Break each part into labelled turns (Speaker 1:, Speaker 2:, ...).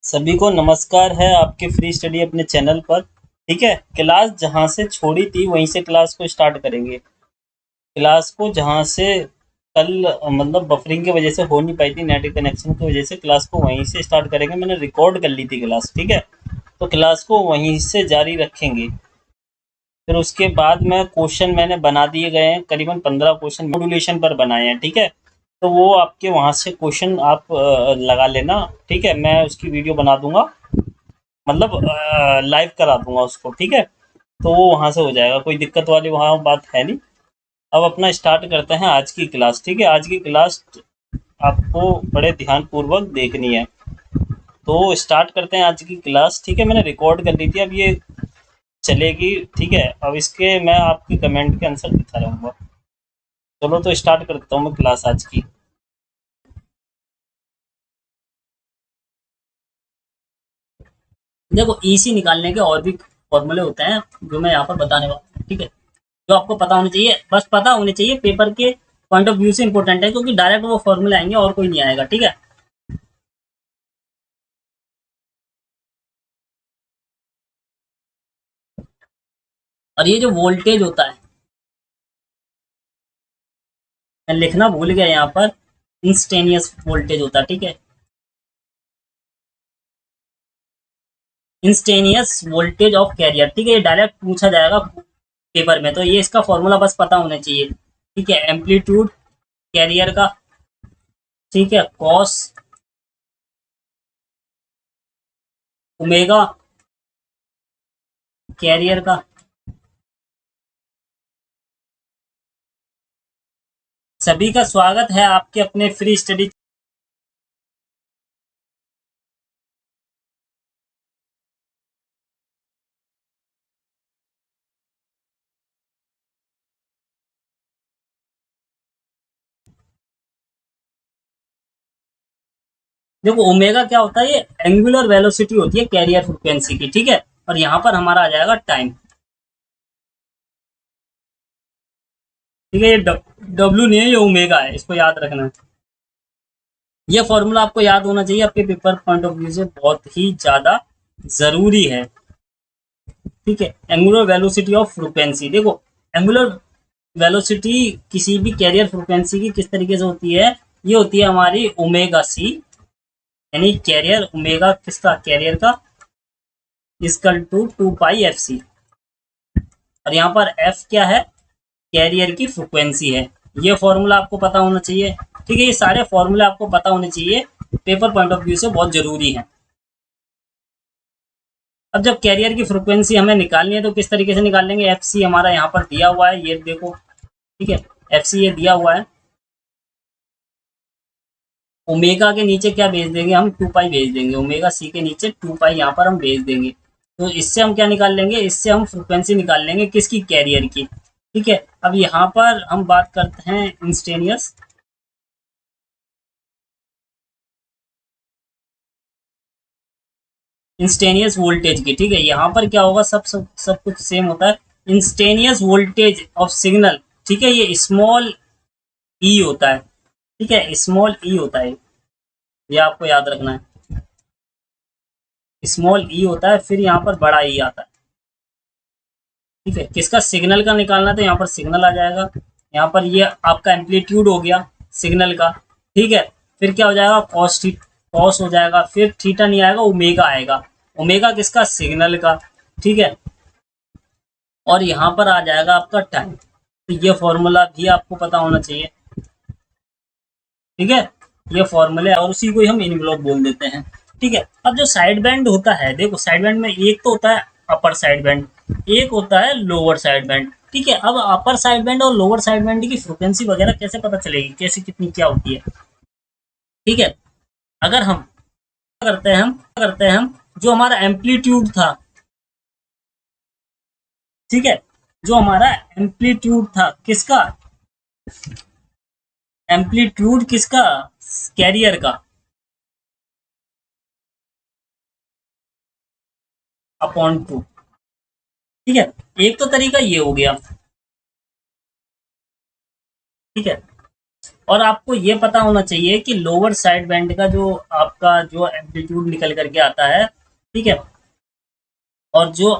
Speaker 1: सभी को नमस्कार है आपके फ्री स्टडी अपने चैनल पर। ठीक है, क्लास जहाँ से छोड़ी थी वहीं से क्लास को स्टार्ट करेंगे। क्लास को जहाँ से कल मतलब बफरिंग की वजह से हो नहीं पाई थी, नेट कनेक्शन की वजह से, क्लास को वहीं से स्टार्ट करेंगे। मैंने रिकॉर्ड कर ली थी क्लास, ठीक है, तो क्लास को वहीं से जारी रखेंगे। फिर उसके बाद में क्वेश्चन मैंने बना दिए गए हैं, करीबन 15 क्वेश्चन मॉड्यूलेशन पर बनाए हैं, ठीक है। तो वो आपके वहाँ से क्वेश्चन आप लगा लेना, ठीक है। मैं उसकी वीडियो बना दूंगा, मतलब लाइव करा दूंगा उसको, ठीक है। तो वो वहाँ से हो जाएगा, कोई दिक्कत वाली वहाँ बात है नहीं। अब अपना स्टार्ट करते हैं आज की क्लास, ठीक है। आज की क्लास आपको बड़े ध्यान पूर्वक देखनी है, तो स्टार्ट करते हैं आज की क्लास, ठीक है। मैंने रिकॉर्ड कर ली थी, अब ये चलेगी, ठीक है। अब इसके मैं आपके कमेंट के आंसर देता रहूँगा। चलो तो स्टार्ट करता हूँ मैं क्लास आज की। देखो, ईसी निकालने के और भी फॉर्मूले होते हैं जो मैं यहाँ पर बताने वाला हूँ, ठीक है। जो आपको पता होने चाहिए, बस पता होने चाहिए, पेपर के पॉइंट ऑफ व्यू से इंपॉर्टेंट है, क्योंकि डायरेक्ट वो फॉर्मूले आएंगे और कोई नहीं आएगा, ठीक है। और ये जो वोल्टेज होता है, मैं लिखना भूल गया यहाँ पर, इंस्टेनियस वोल्टेज होता है, ठीक है। इंस्टेनियस वोल्टेज ऑफ कैरियर, ठीक है। ये डायरेक्ट पूछा जाएगा पेपर में, तो ये इसका फॉर्मूला बस पता होना चाहिए, ठीक है। एम्पलीट्यूड कैरियर का, ठीक है, कॉस ओमेगा कैरियर का, सभी का स्वागत है आपके अपने फ्री स्टडी। देखो, ओमेगा क्या होता है, ये एंगुलर वेलोसिटी होती है कैरियर फ्रिक्वेंसी की, ठीक है। और यहाँ पर हमारा आ जाएगा टाइम, ठीक है। ये डब्ल्यू नहीं है, ये ओमेगा है, इसको याद रखना। ये फॉर्मूला आपको याद होना चाहिए, आपके पेपर पॉइंट ऑफ व्यू से बहुत ही ज्यादा जरूरी है, ठीक है। एंगुलर वेलोसिटी ऑफ फ्रिक्वेंसी, देखो, एंगुलर वेलोसिटी किसी भी कैरियर फ्रिक्वेंसी की किस तरीके से होती है, ये होती है हमारी ओमेगा सी, यानी कैरियर ओमेगा किसका, कैरियर का, equal to 2 pi F C. और यहाँ पर एफ क्या है, कैरियर की फ्रिक्वेंसी है। ये फॉर्मूला आपको पता होना चाहिए, ठीक है। ये सारे फॉर्मूले आपको पता होने चाहिए, पेपर पॉइंट ऑफ व्यू से बहुत जरूरी है। अब जब कैरियर की फ्रिक्वेंसी हमें निकालनी है तो किस तरीके से निकाल लेंगे, एफ सी हमारा यहाँ पर दिया हुआ है, ये देखो, ठीक है। एफ सी ये दिया हुआ है, ओमेगा के नीचे क्या भेज देंगे हम, 2 पाई भेज देंगे, ओमेगा सी के नीचे 2 पाई यहाँ पर हम भेज देंगे। तो इससे हम क्या निकाल लेंगे, इससे हम फ्रिक्वेंसी निकाल लेंगे किसकी, कैरियर की, ठीक है। अब यहाँ पर हम बात करते हैं इंस्टेनियस, इंस्टेनियस वोल्टेज की, ठीक है। यहाँ पर क्या होगा, सब कुछ सेम होता है। इंस्टेनियस वोल्टेज ऑफ सिग्नल, ठीक है, ये स्मॉल ई होता है, ठीक है, स्मॉल ई होता है, ये आपको याद रखना है। स्मॉल ई होता है, फिर यहाँ पर बड़ा ई आता है, ठीक है। किसका, सिग्नल का निकालना है, तो यहाँ पर सिग्नल आ जाएगा। यहाँ पर ये आपका एम्पलीट्यूड हो गया सिग्नल का, ठीक है। फिर क्या हो जाएगा, कॉस हो जाएगा, फिर थीटा नहीं आएगा, ओमेगा आएगा। ओमेगा किसका, सिग्नल का, ठीक है। और यहाँ पर आ जाएगा आपका टाइम। तो ये फॉर्मूला भी आपको पता होना चाहिए, ठीक है। ये फॉर्मूले, और उसी को ही हम इनवेलप बोल देते हैं, ठीक है। अब जो साइड बैंड होता है, देखो, साइड बैंड में एक तो होता है अपर साइड बैंड, एक होता है लोअर साइड बैंड, ठीक है। अब अपर साइड बैंड और लोअर साइड बैंड की फ्रिक्वेंसी वगैरह कैसे पता चलेगी, कैसे कितनी क्या होती है, ठीक है। अगर हम क्या करते हैं हम जो हमारा एम्पलीट्यूड था, ठीक है, जो हमारा एम्पलीट्यूड था किसका, एम्पलीट्यूड किसका, कैरियर का, अपॉन 2, ठीक है। एक तो तरीका ये हो गया, ठीक है। और आपको ये पता होना चाहिए कि लोअर साइड बैंड का जो आपका जो एम्पलीट्यूड निकल करके आता है, ठीक है, और जो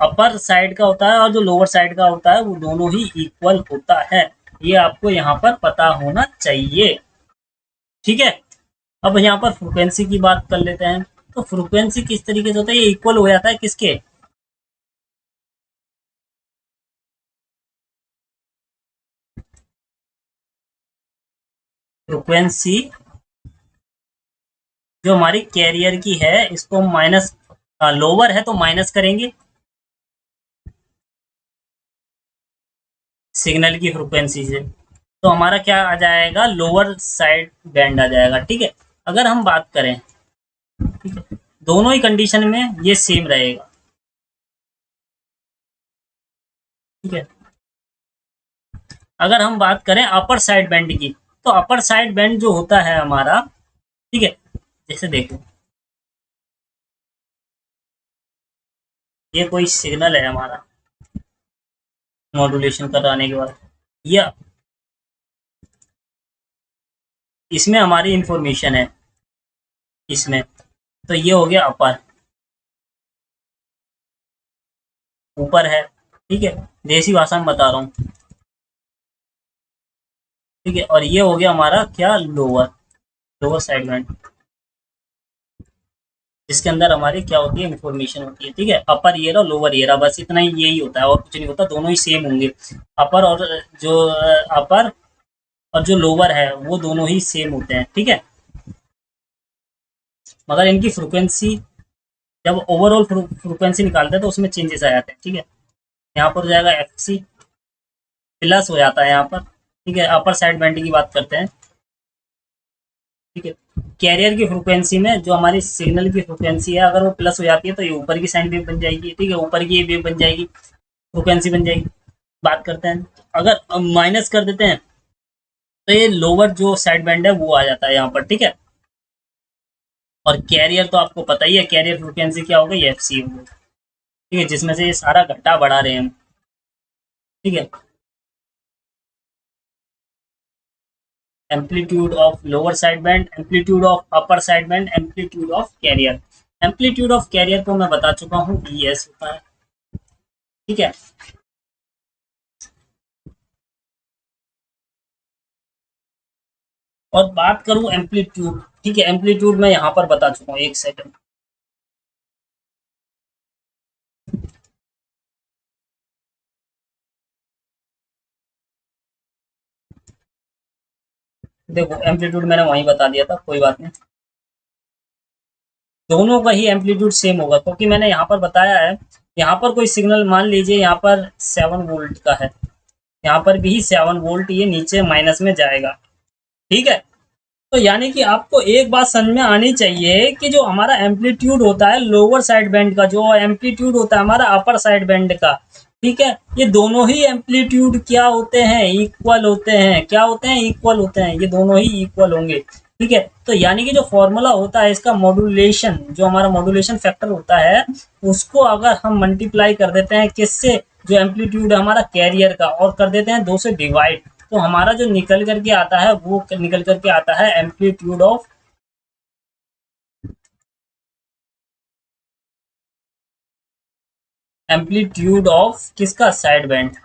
Speaker 1: अपर साइड का होता है और जो लोअर साइड का होता है वो दोनों ही इक्वल होता है। ये आपको यहाँ पर पता होना चाहिए, ठीक है। अब यहाँ पर फ्रीक्वेंसी की बात कर लेते हैं। तो फ्रीक्वेंसी किस तरीके से होता है, ये इक्वल हो जाता है किसके, फ्रीक्वेंसी जो हमारी कैरियर की है इसको माइनस, लोअर है तो माइनस करेंगे सिग्नल की फ्रीक्वेंसी से, तो हमारा क्या आ जाएगा, लोअर साइड बैंड आ जाएगा, ठीक है। अगर हम बात करें, ठीक है, दोनों ही कंडीशन में ये सेम रहेगा, ठीक है। अगर हम बात करें अपर साइड बैंड की, तो अपर साइड बैंड जो होता है हमारा, ठीक है, जैसे देखो ये कोई सिग्नल है हमारा मॉड्यूलेशन कराने के बाद, या इसमें हमारी इंफॉर्मेशन है इसमें, तो ये हो गया अपर, ऊपर है, ठीक है, देसी भाषा में बता रहा हूँ, ठीक है। और ये हो गया हमारा क्या, लोअर, लोअर साइड बैंड, जिसके अंदर हमारी क्या होती है, इन्फॉर्मेशन होती है, ठीक है। अपर ईयर और लोअर ईयर, बस इतना ही, यही होता है और कुछ नहीं होता, दोनों ही सेम होंगे। अपर और जो अपर और जो लोअर है वो दोनों ही सेम होते हैं, ठीक है। मगर इनकी फ्रिक्वेंसी, जब ओवरऑल फ्रिक्वेंसी निकालते हैं तो उसमें चेंजेस आ जाते हैं, ठीक है। यहाँ पर हो जाएगा एफ सी प्लस हो जाता है यहाँ पर, ठीक है। अपर साइड बैंड की बात करते हैं, ठीक है। कैरियर की फ्रिक्वेंसी में जो हमारी सिग्नल की फ्रिक्वेंसी है अगर वो प्लस हो जाती है तो ये ऊपर की साइन वेव बन जाएगी, ठीक है, ऊपर की वेव बन जाएगी, फ्रिक्वेंसी बन जाएगी। बात करते हैं, अगर माइनस कर देते हैं तो ये लोअर जो साइड बैंड है वो आ जाता है यहाँ पर, ठीक है। और कैरियर तो आपको पता ही है, कैरियर फ्रिक्वेंसी क्या होगा, ये एफ सी होगा, ठीक है, जिसमें से ये सारा घट्टा बढ़ा रहे हैं हम, ठीक है। Amplitude of lower side band, amplitude of upper side band, amplitude of carrier. Amplitude of carrier को मैं बता चुका हूँ, ई एस होता है, ठीक है। और बात करूं एम्पलीट्यूड, ठीक है, एम्पलीट्यूड मैं यहाँ पर बता चुका हूँ, एक सेकंड। देखो एम्पलीट्यूड मैंने वहीं बता दिया था, कोई बात नहीं, दोनों का ही एम्पलीट्यूड सेम होगा, क्योंकि मैंने यहाँ पर बताया है। यहाँ पर कोई सिग्नल मान लीजिए यहाँ पर 7 वोल्ट का है, यहाँ पर भी 7 वोल्ट, ये नीचे माइनस में जाएगा, ठीक है। तो यानी कि आपको एक बात समझ में आनी चाहिए कि जो हमारा एम्पलीट्यूड होता है लोअर साइड बैंड का, जो एम्पलीट्यूड होता है हमारा अपर साइड बैंड का, ठीक है, ये दोनों ही एम्पलीट्यूड क्या होते हैं, इक्वल होते हैं, क्या होते हैं, इक्वल होते हैं, ये दोनों ही इक्वल होंगे, ठीक है। तो यानी कि जो फॉर्मूला होता है इसका, मॉड्यूलेशन, जो हमारा मॉड्यूलेशन फैक्टर होता है, उसको अगर हम मल्टीप्लाई कर देते हैं किससे, जो एम्पलीट्यूड है हमारा कैरियर का, और कर देते हैं 2 से डिवाइड, तो हमारा जो निकल करके आता है वो निकल करके आता है एम्पलीट्यूड ऑफ, एम्पलीट्यूड ऑफ किसका, साइड बैंड।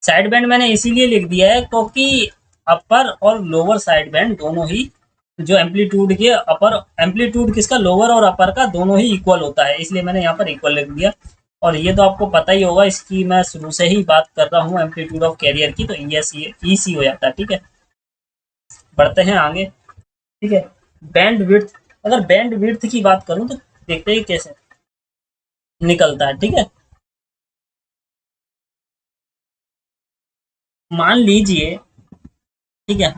Speaker 1: साइड बैंड मैंने इसीलिए लिख दिया है क्योंकि अपर और लोअर साइड बैंड दोनों ही, जो एम्पलीट्यूड के अपर, एम्पलीट्यूड किसका, लोअर और अपर का दोनों ही इक्वल होता है, इसलिए मैंने यहाँ पर इक्वल लिख दिया। और ये तो आपको पता ही होगा, इसकी मैं शुरू से ही बात कर रहा हूँ एम्पलीट्यूड ऑफ कैरियर की, तो ई सी हो जाता है, ठीक है। बढ़ते हैं आगे, ठीक है। बैंड विड्थ, अगर बैंड विड्थ की बात करूं तो देखते हैं कैसे निकलता है, ठीक है। मान लीजिए, ठीक है,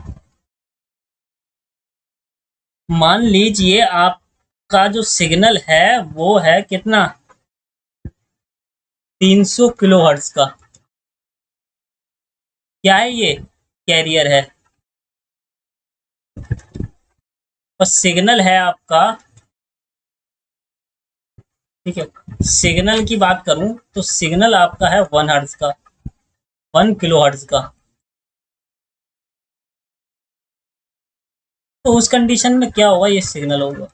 Speaker 1: मान लीजिए आपका जो सिग्नल है वो है कितना, 300 किलो हर्ट्ज का, क्या है ये, कैरियर है, और सिग्नल है आपका, ठीक है, सिग्नल की बात करूं तो सिग्नल आपका है 1 हर्ट्ज का, 1 किलो हर्ट्ज का। तो उस कंडीशन में क्या होगा, ये सिग्नल होगा।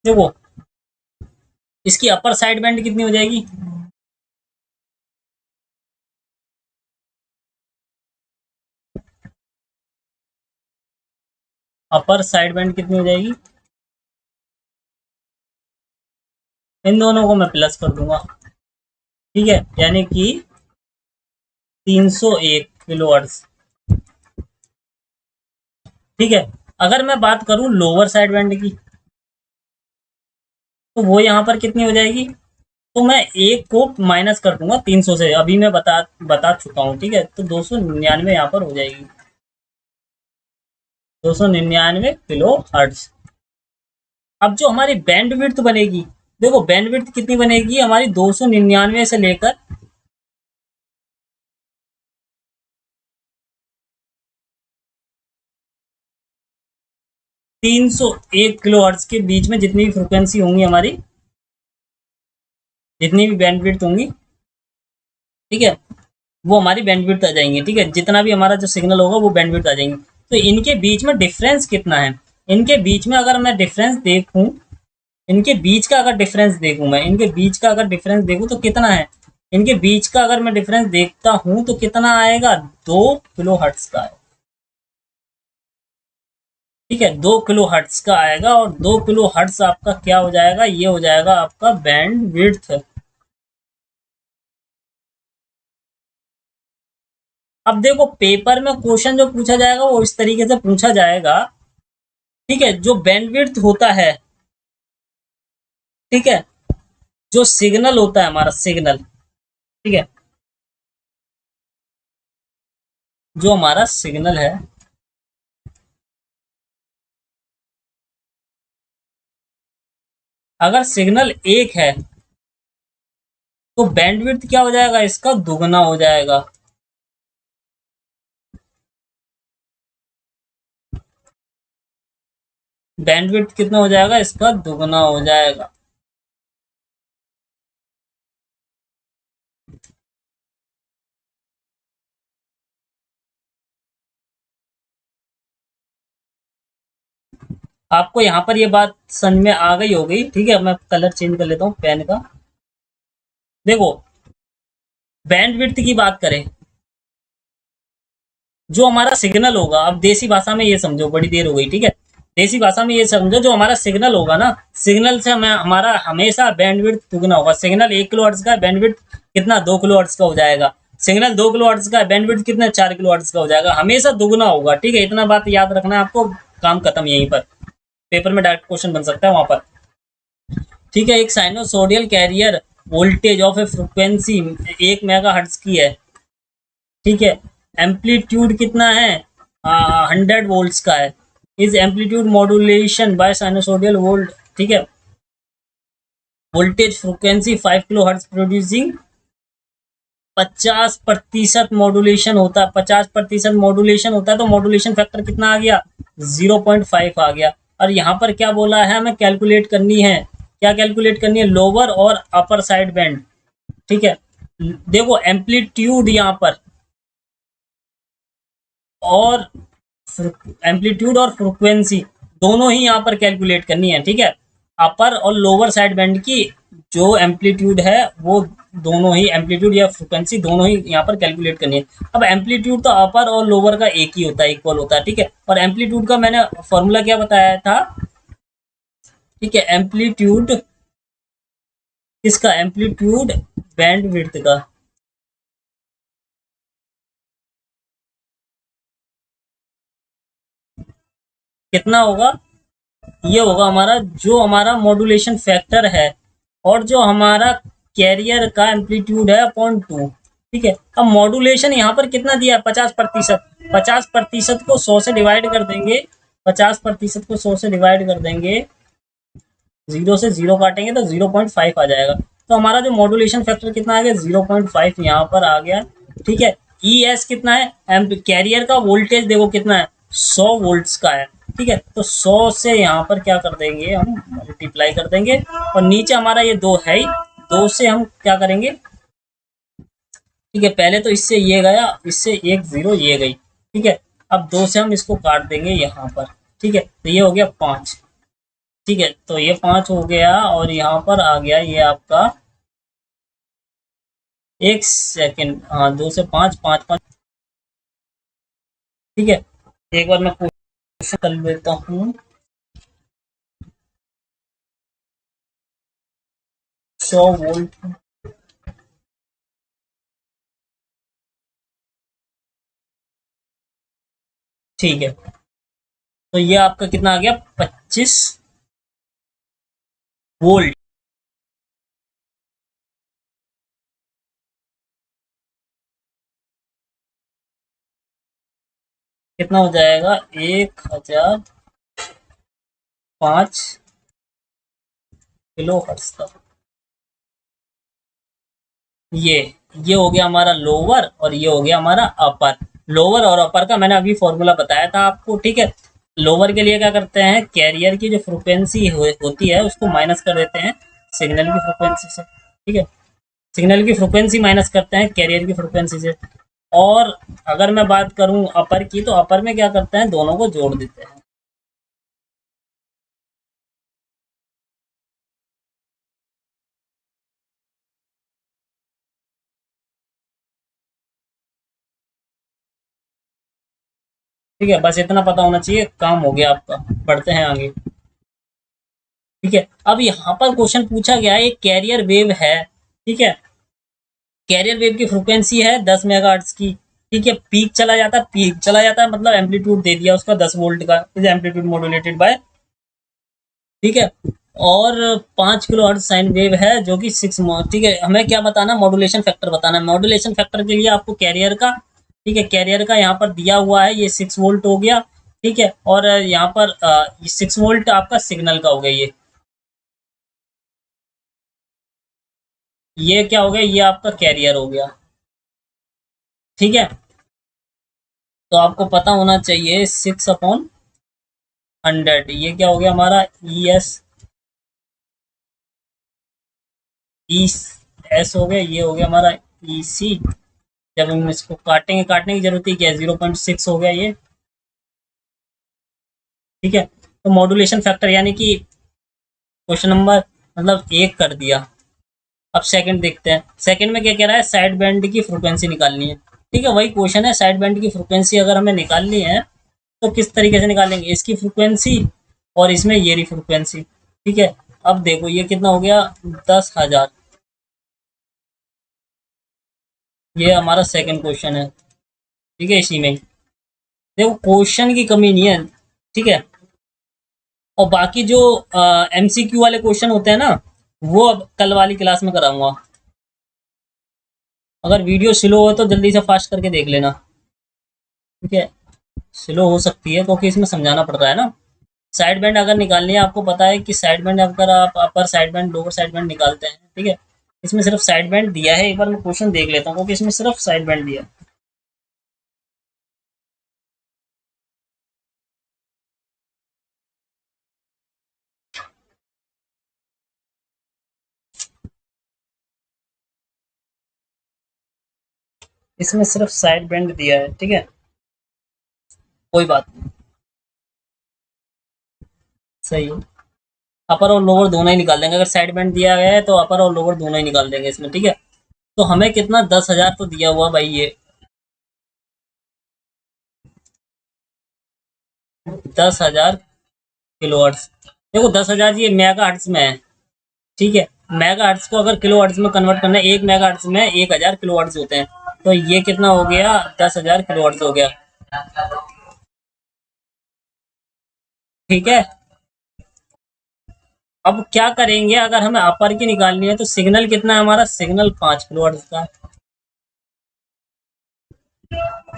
Speaker 1: देखो इसकी अपर साइड बैंड कितनी हो जाएगी, अपर साइड बैंड कितनी हो जाएगी, इन दोनों को मैं प्लस कर दूंगा, ठीक है, यानी कि 301 किलो हर्ट्ज। ठीक है, अगर मैं बात करूं लोअर साइड बैंड की, तो वो यहाँ पर कितनी हो जाएगी, तो मैं एक को माइनस कर दूंगा 300 से, अभी मैं बता चुका हूँ। ठीक है, तो 299 यहाँ पर हो जाएगी, 299 किलो हर्ट्ज। अब जो हमारी बैंड विड्थ बनेगी, देखो बैंड विड्थ कितनी बनेगी हमारी, 299 से लेकर 301 किलो हर्ट्ज के बीच में जितनी भी फ्रिक्वेंसी होंगी हमारी, जितनी भी बैंड विड्थ होंगी, ठीक है, वो हमारी बैंडविड्थ आ जाएंगी। ठीक है, जितना भी हमारा जो सिग्नल होगा वो बैंडविड्थ आ जाएंगे। तो इनके बीच में डिफरेंस कितना है, इनके बीच में अगर मैं डिफरेंस देखूं, इनके बीच का अगर डिफरेंस देखूं मैं, इनके बीच का अगर डिफरेंस देखूं तो कितना है, इनके बीच का अगर मैं डिफरेंस देखता हूं तो कितना आएगा, 2 किलो हर्ट्ज का है। ठीक है, 2 किलो हर्ट्ज का आएगा, और 2 किलो हर्ट्ज आपका क्या हो जाएगा, ये हो जाएगा आपका बैंड विड्थ। अब देखो पेपर में क्वेश्चन जो पूछा जाएगा वो इस तरीके से पूछा जाएगा, ठीक है, जो बैंडविड्थ होता है, ठीक है, जो सिग्नल होता है हमारा सिग्नल, ठीक है, जो हमारा सिग्नल है, अगर सिग्नल 1 है तो बैंडविड्थ क्या हो जाएगा, इसका दुगना हो जाएगा। बैंडविड्थ कितना हो जाएगा, इसका दुगना हो जाएगा। आपको यहाँ पर ये बात समझ में आ गई होगी। ठीक है, मैं कलर चेंज कर लेता हूँ पेन का। देखो बैंडविड्थ की बात करें, जो हमारा सिग्नल होगा, अब देसी भाषा में ये समझो, बड़ी देर हो गई, ठीक है, देसी भाषा में ये समझो, जो हमारा सिग्नल होगा ना, सिग्नल से हमें हमारा हमेशा बैंडविड्थ दुगना होगा। सिग्नल 1 किलो हर्ट्ज का है, बैंडविड्थ कितना, 2 किलो हर्ट्ज का हो जाएगा। सिग्नल 2 किलो हर्ट्ज का है, बैंडविड्थ कितना, 4 किलो हर्ट्ज का हो जाएगा, हमेशा दुगना होगा। ठीक है, इतना बात याद रखना है आपको, काम खत्म यहीं पर, पेपर में डायरेक्ट क्वेश्चन बन सकता है वहां पर। ठीक है, एक sinusoidal carrier voltage of a frequency 1 megahertz की है। ठीक है, एम्पलीट्यूड कितना है, 100 वोल्ट्स का है। Is amplitude modulation by sinusoidal volt, ठीक है, voltage frequency 5 kilo hertz producing 50% modulation होता है, 50% मॉड्यूलेशन होता है, तो मॉड्यूलेशन फैक्टर कितना आ गया, 0.5 आ गया। और यहाँ पर क्या बोला है, हमें कैलकुलेट करनी है, क्या कैलकुलेट करनी है, लोअर और अपर साइड बैंड। ठीक है, देखो एम्पलीट्यूड यहाँ पर, और एम्पलीट्यूड और फ्रिक्वेंसी दोनों ही यहाँ पर कैलकुलेट करनी है। ठीक है, अपर और लोअर साइड बैंड की जो एम्पलीट्यूड है वो दोनों ही, एम्पलीट्यूड या फ्रिक्वेंसी दोनों ही यहाँ पर कैलकुलेट करनी है। अब एम्पलीट्यूड तो अपर और लोअर का एक ही होता है, इक्वल होता है। ठीक है, और एम्पलीट्यूड का मैंने फॉर्मूला क्या बताया था, ठीक है, एम्पलीट्यूड किसका, एम्पलीट्यूड बैंड विड्थ का। कितना होगा, ये होगा हमारा, जो हमारा मॉड्यूलेशन फैक्टर है और जो हमारा कैरियर का एम्पलीट्यूड है अपॉन 2। ठीक है, अब मॉड्यूलेशन यहाँ पर कितना दिया है, 50%। 50% को 100 से डिवाइड कर देंगे, 50% को 100 से डिवाइड कर देंगे, 0 से 0 काटेंगे तो 0.5 आ जाएगा। तो हमारा जो मॉड्यूलेशन फैक्टर कितना आ गया, 0.5 यहाँ पर आ गया। ठीक है, ई एस कितना है, कैरियर का वोल्टेज देखो कितना है, 100 वोल्ट्स का है। ठीक है, तो 100 से यहाँ पर क्या कर देंगे हम, मल्टीप्लाई कर देंगे, और नीचे हमारा ये 2 है ही, 2 से हम क्या करेंगे, ठीक है, पहले तो इससे ये गया, इससे एक 0 ये गई, ठीक है। अब 2 से हम इसको काट देंगे यहाँ पर, ठीक है, तो ये हो गया 5, ठीक है, तो ये 5 हो गया और यहाँ पर आ गया ये आपका, एक सेकेंड, हाँ 2 से 5, 5 5, ठीक है। एक बार मैं क्वेश्चन कर लेता हूँ। 100 वोल्ट, ठीक है, तो ये आपका कितना आ गया, 25 वोल्ट। कितना हो जाएगा, 1005 किलो हर्ट्ज तक। ये ये हो गया हमारा लोअर और ये हो गया हमारा अपर। लोअर और अपर का मैंने अभी फॉर्मूला बताया था आपको, ठीक है। लोअर के लिए क्या करते हैं, कैरियर की जो फ्रिक्वेंसी होती है उसको माइनस कर देते हैं सिग्नल की फ्रिक्वेंसी से, ठीक है। सिग्नल की फ्रिक्वेंसी माइनस करते हैं कैरियर की फ्रिक्वेंसी से। और अगर मैं बात करूं अपर की, तो अपर में क्या करते हैं, दोनों को जोड़ देते हैं। ठीक है, बस इतना पता होना चाहिए, काम हो गया आपका। बढ़ते हैं आगे, ठीक है। अब यहाँ पर क्वेश्चन पूछा गया है, एक कैरियर वेव है, ठीक है। कैरियर वेव की फ्रिक्वेंसी है 10 मेगाहर्ट्ज की, ठीक है। पीक चला जाता है, पीक चला जाता है मतलब एम्पलीट्यूड दे दिया उसका 10 वोल्ट का, इज एम्पलीट्यूड मॉड्यूलेटेड बाय, ठीक है। और 5 किलो हर्ट्ज साइन वेव है जो कि 6, ठीक है। हमें क्या बताना, मॉड्यूलेशन फैक्टर बताना है। मॉड्यूलेशन फैक्टर के लिए आपको कैरियर का, ठीक है, कैरियर का यहाँ पर दिया हुआ है, ये 6 वोल्ट हो गया, ठीक है। और यहाँ पर 6 वोल्ट आपका सिग्नल का हो गया, ये क्या हो गया, ये आपका कैरियर हो गया, ठीक है। तो आपको पता होना चाहिए 6/100, ये क्या हो गया हमारा, ई एस हो गया, ये हो गया हमारा ई सी। जब हम इसको काटेंगे, काटने की जरूरत ही क्या है, 0.6 हो गया ये, ठीक है। तो मॉड्यूलेशन फैक्टर यानी कि क्वेश्चन नंबर मतलब 1 कर दिया। अब सेकंड देखते हैं, सेकंड में क्या कह रहा है, साइड बैंड की फ्रिक्वेंसी निकालनी है, ठीक है। वही क्वेश्चन है, साइड बैंड की फ्रिक्वेंसी अगर हमें निकालनी है तो किस तरीके से निकालेंगे, इसकी फ्रिक्वेंसी और इसमें ये रही फ्रिक्वेंसी, ठीक है। अब देखो ये कितना हो गया, 10,000, ये हमारा सेकंड क्वेश्चन है, ठीक है। इसी में देखो क्वेश्चन की कमी नहीं है, ठीक है। और बाकी जो एमसीक्यू वाले क्वेश्चन होते हैं ना, वो अब कल वाली क्लास में कराऊंगा। अगर वीडियो स्लो हो तो जल्दी से फास्ट करके देख लेना, ठीक है। स्लो हो सकती है क्योंकि इसमें समझाना पड़ रहा है ना। साइड बैंड अगर निकालनी है, आपको पता है कि साइड बैंड अगर आप अपर side band lower side band निकालते हैं, ठीक है। इसमें सिर्फ साइड बैंड दिया है, एक बार मैं क्वेश्चन देख लेता हूँ क्योंकि इसमें सिर्फ साइड बैंड दिया है। इसमें सिर्फ साइड बैंड दिया है, ठीक है, कोई बात नहीं, सही है। अपर और लोअर दोनों ही निकाल देंगे, अगर साइड बैंड दिया गया है तो अपर और लोअर दोनों ही निकाल देंगे इसमें, ठीक है। तो हमें कितना, 10,000 तो दिया हुआ भाई, ये 10,000 किलो हर्ट्ज। देखो 10,000 ये मेगा हर्ट्ज में है, ठीक है। मेगा हर्ट्ज को अगर किलो हर्ट्ज में कन्वर्ट करना है, 1 मेगा हर्ट्ज में 1,000 किलो हर्ट्ज होते हैं, तो ये कितना हो गया, 10,000 किलो हर्ट्ज हो गया, ठीक है। अब क्या करेंगे, अगर हमें अपर की निकालनी है तो सिग्नल कितना है हमारा, सिग्नल 5 किलो हर्ट्ज का है।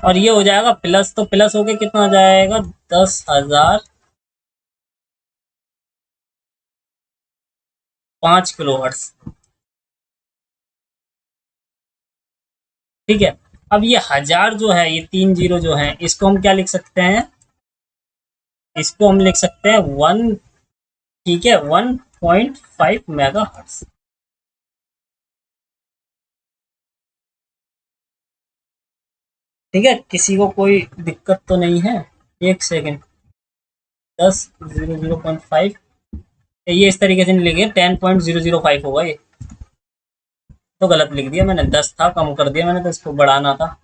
Speaker 1: और ये हो जाएगा प्लस, तो प्लस होके कितना हो जाएगा, 10,005 किलो हर्ट्ज, ठीक है। अब ये 1000 जो है, ये 3 जीरो जो है, इसको हम क्या लिख सकते हैं, इसको हम लिख सकते हैं 1, ठीक है, 1.5 मेगा हर्ट्ज, ठीक है, किसी को कोई दिक्कत तो नहीं है? एक सेकेंड, 10 0.05, ये इस तरीके से नहीं लिखे, 10.005 होगा ये, तो गलत लिख दिया मैंने, 10 था, कम कर दिया मैंने, तो इसको बढ़ाना था।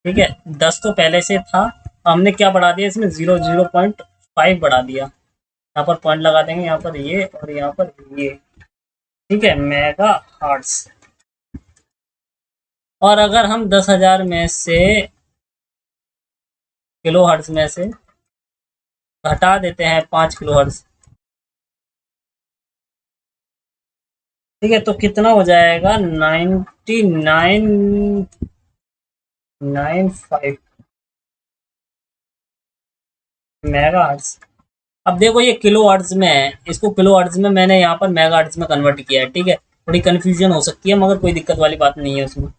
Speaker 1: ठीक है, 10 तो पहले से था, हमने क्या बढ़ा दिया इसमें, 0.5 बढ़ा दिया। यहाँ पर पॉइंट लगा देंगे, यहाँ पर ये और यहाँ पर ये। ठीक है, मेगा हार्ट्स। और अगर हम 10,000 में से, किलो हर्ट्ज में से घटा देते हैं 5 किलो हर्ट्ज, ठीक है, तो कितना हो जाएगा, 99.95 मेगा हर्ट्ज। अब देखो ये किलो हर्ट्ज में है, इसको किलो हर्ट्ज में मैंने यहाँ पर मेगा हर्ट्ज में कन्वर्ट किया है। ठीक है, थोड़ी कंफ्यूजन हो सकती है, मगर कोई दिक्कत वाली बात नहीं है उसमें।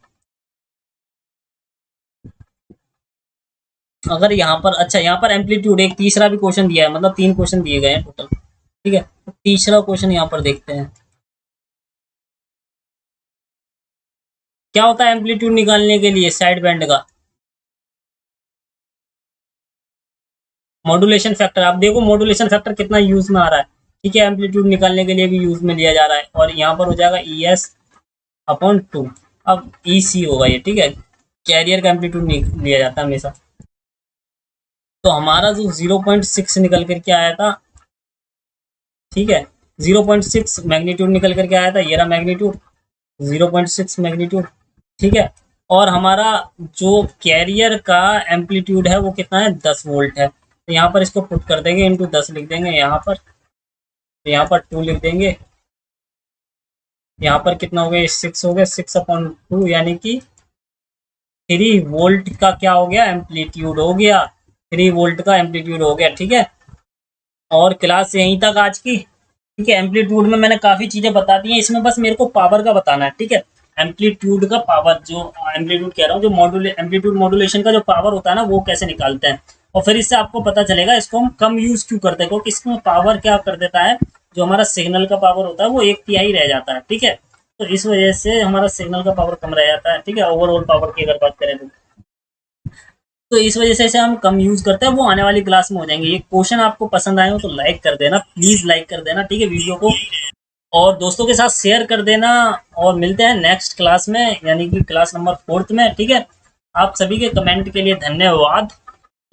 Speaker 1: अगर यहाँ पर, अच्छा यहाँ पर एम्पलीट्यूड, एक तीसरा भी क्वेश्चन दिया है, मतलब 3 क्वेश्चन दिए गए हैं टोटल। ठीक है, तो तीसरा क्वेश्चन यहाँ पर देखते हैं क्या होता है एम्पलीट्यूड निकालने के लिए साइड बैंड का। मॉड्यूलेशन फैक्टर, आप देखो मॉड्यूलेशन फैक्टर कितना यूज में आ रहा है। ठीक है, एम्पलीट्यूड निकालने के लिए भी यूज में लिया जा रहा है, और यहाँ पर हो जाएगा ES/2। अब EC होगा ये। ठीक है, कैरियर का एम्पलीट्यूड लिया जाता है हमेशा। तो हमारा जो 0.6 निकल करके आया था, ठीक है, 0.6 मैग्नीट्यूड निकल करके आया था, ये रहा मैग्नीट्यूड, 0.6 मैग्नीट्यूड। ठीक है, और हमारा जो कैरियर का एम्पलीट्यूड है वो कितना है, 10 वोल्ट है। तो यहाँ पर इसको पुट कर देंगे, इंटू 10 लिख देंगे यहाँ पर, तो यहाँ पर 2 लिख देंगे, यहाँ पर कितना हो गया, 6 हो गया, 6/2, यानी कि 3 वोल्ट का क्या हो गया, एम्पलीट्यूड हो गया, 3 वोल्ट का एम्पलीट्यूड हो गया। ठीक है, और क्लास यहीं तक आज की। ठीक है, एम्पलीट्यूड में मैंने काफ़ी चीज़ें बता दी हैं, इसमें बस मेरे को पावर का बताना है। ठीक है, एम्पलीट्यूड का पावर, जो एम्पलीट्यूड कह रहा हूँ, जो एम्पलीट्यूड मॉड्यूलेशन का जो पावर होता है ना, वो कैसे निकालते हैं, और फिर इससे आपको पता चलेगा इसको हम कम यूज़ क्यों करते हैं, क्योंकि इसमें पावर क्या कर देता है, जो हमारा सिग्नल का पावर होता है वो 1/3 रह जाता है। ठीक है, तो इस वजह से हमारा सिग्नल का पावर कम रह जाता है। ठीक है, ओवरऑल पावर की अगर बात करें तो इस वजह से इसे हम कम यूज करते हैं, वो आने वाली क्लास में हो जाएंगे। ये क्वेश्चन आपको पसंद आए हो तो लाइक कर देना, प्लीज लाइक कर देना। ठीक है, वीडियो को और दोस्तों के साथ शेयर कर देना, और मिलते हैं नेक्स्ट क्लास में, यानी कि क्लास नंबर 4 में। ठीक है, आप सभी के कमेंट के लिए धन्यवाद,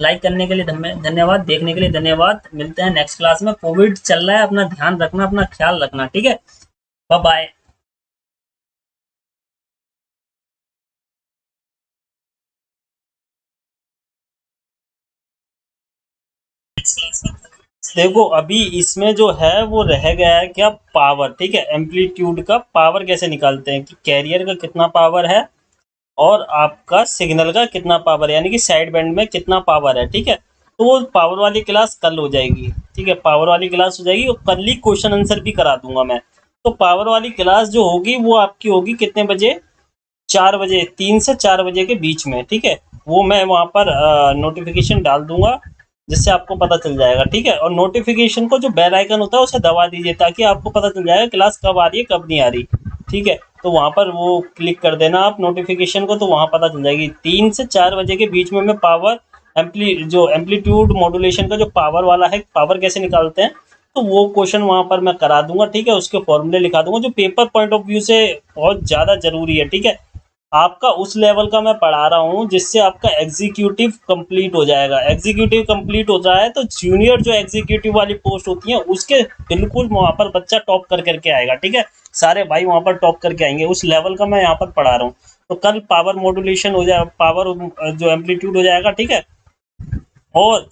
Speaker 1: लाइक करने के लिए धन्यवाद, देखने के लिए धन्यवाद। मिलते हैं नेक्स्ट क्लास में। कोविड चल रहा है, अपना ध्यान रखना, अपना ख्याल रखना। ठीक है, बाय बाय। देखो अभी इसमें जो है वो रह गया है क्या, पावर। ठीक है, एम्पलीट्यूड का पावर कैसे निकालते हैं, कि कैरियर का कितना पावर है और आपका सिग्नल का कितना पावर है, यानी कि साइड बैंड में कितना पावर है। ठीक है, तो वो पावर वाली क्लास कल हो जाएगी। ठीक है, पावर वाली क्लास हो जाएगी, और कल ही क्वेश्चन आंसर भी करा दूंगा मैं। तो पावर वाली क्लास जो होगी वो आपकी होगी कितने बजे, 4 बजे, 3 से 4 बजे के बीच में। ठीक है, वो मैं वहाँ पर नोटिफिकेशन डाल दूंगा, जिससे आपको पता चल जाएगा। ठीक है, और नोटिफिकेशन को जो बेल आइकन होता है उसे दबा दीजिए, ताकि आपको पता चल जाएगा क्लास कब आ रही है कब नहीं आ रही। ठीक है, तो वहाँ पर वो क्लिक कर देना आप नोटिफिकेशन को, तो वहाँ पता चल जाएगी। 3 से 4 बजे के बीच में मैं पावर जो एम्पलीट्यूड मॉड्यूलेशन का जो पावर वाला है, पावर कैसे निकालते हैं, तो वो क्वेश्चन वहाँ पर मैं करा दूंगा। ठीक है, उसके फॉर्मूले लिखा दूंगा, जो पेपर पॉइंट ऑफ व्यू से बहुत ज़्यादा जरूरी है। ठीक है, आपका उस लेवल का मैं पढ़ा रहा हूँ जिससे आपका एग्जीक्यूटिव कंप्लीट हो जाएगा। एग्जीक्यूटिव कंप्लीट हो जाए तो जूनियर जो एग्जीक्यूटिव वाली पोस्ट होती है उसके बिल्कुल वहाँ पर बच्चा टॉप कर करके आएगा। ठीक है, सारे भाई वहाँ पर टॉप करके आएंगे, उस लेवल का मैं यहाँ पर पढ़ा रहा हूँ। तो कल पावर मॉड्यूलेशन हो जाए, पावर जो एम्पलीट्यूड हो जाएगा। ठीक है, और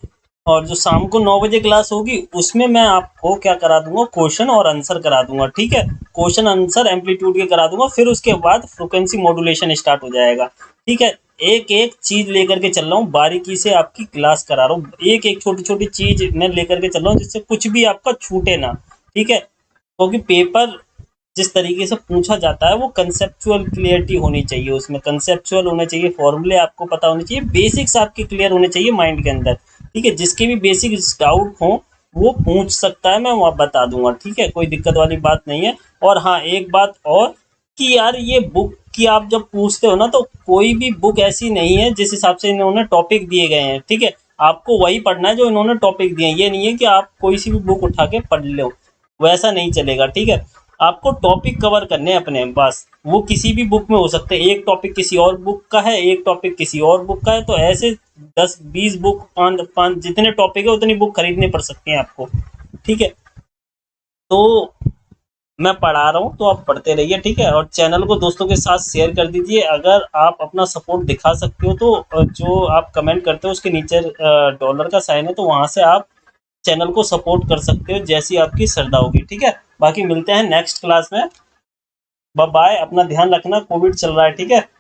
Speaker 1: और जो शाम को 9 बजे क्लास होगी उसमें मैं आपको क्या करा दूंगा, क्वेश्चन और आंसर करा दूंगा। ठीक है, क्वेश्चन आंसर एम्पलीट्यूड के करा दूंगा, फिर उसके बाद फ्रिक्वेंसी मॉड्यूलेशन स्टार्ट हो जाएगा। ठीक है, एक एक चीज लेकर के चल रहा हूँ, बारीकी से आपकी क्लास करा रहा हूँ, एक एक छोटी छोटी चीज मैं लेकर के चल रहा हूँ, जिससे कुछ भी आपका छूटे ना। ठीक है, क्योंकि पेपर जिस तरीके से पूछा जाता है वो कंसेप्चुअल क्लियरिटी होनी चाहिए, उसमें कंसेप्चुअल होने चाहिए, फॉर्मूले आपको पता होने चाहिए, बेसिक्स आपके क्लियर होने चाहिए माइंड के अंदर। ठीक है, जिसके भी बेसिक डाउट हो वो पूछ सकता है, मैं वहाँ बता दूंगा। ठीक है, कोई दिक्कत वाली बात नहीं है। और हाँ, एक बात और, कि यार ये बुक की आप जब पूछते हो ना, तो कोई भी बुक ऐसी नहीं है जिस हिसाब से इन्होंने टॉपिक दिए गए हैं, ठीक है। आपको वही पढ़ना है जो इन्होंने टॉपिक दिए हैं। ये नहीं है कि आप कोई सी भी बुक उठा के पढ़ लो, वैसा नहीं चलेगा, ठीक है। आपको टॉपिक कवर करने हैं अपने, बस। वो किसी भी बुक में हो सकते हैं, एक टॉपिक किसी और बुक का है, एक टॉपिक किसी और बुक का है, तो ऐसे 10-20 बुक, पाँच पाँच जितने टॉपिक है उतनी बुक खरीदनी पड़ सकती है आपको, ठीक है। तो मैं पढ़ा रहा हूँ तो आप पढ़ते रहिए, ठीक है। और चैनल को दोस्तों के साथ शेयर कर दीजिए। अगर आप अपना सपोर्ट दिखा सकते हो तो जो आप कमेंट करते हो उसके नीचे डॉलर का साइन है, तो वहां से आप चैनल को सपोर्ट कर सकते हो, जैसी आपकी श्रद्धा होगी, ठीक है। बाकी मिलते हैं नेक्स्ट क्लास में। बाय बाय, अपना ध्यान रखना, कोविड चल रहा है, ठीक है।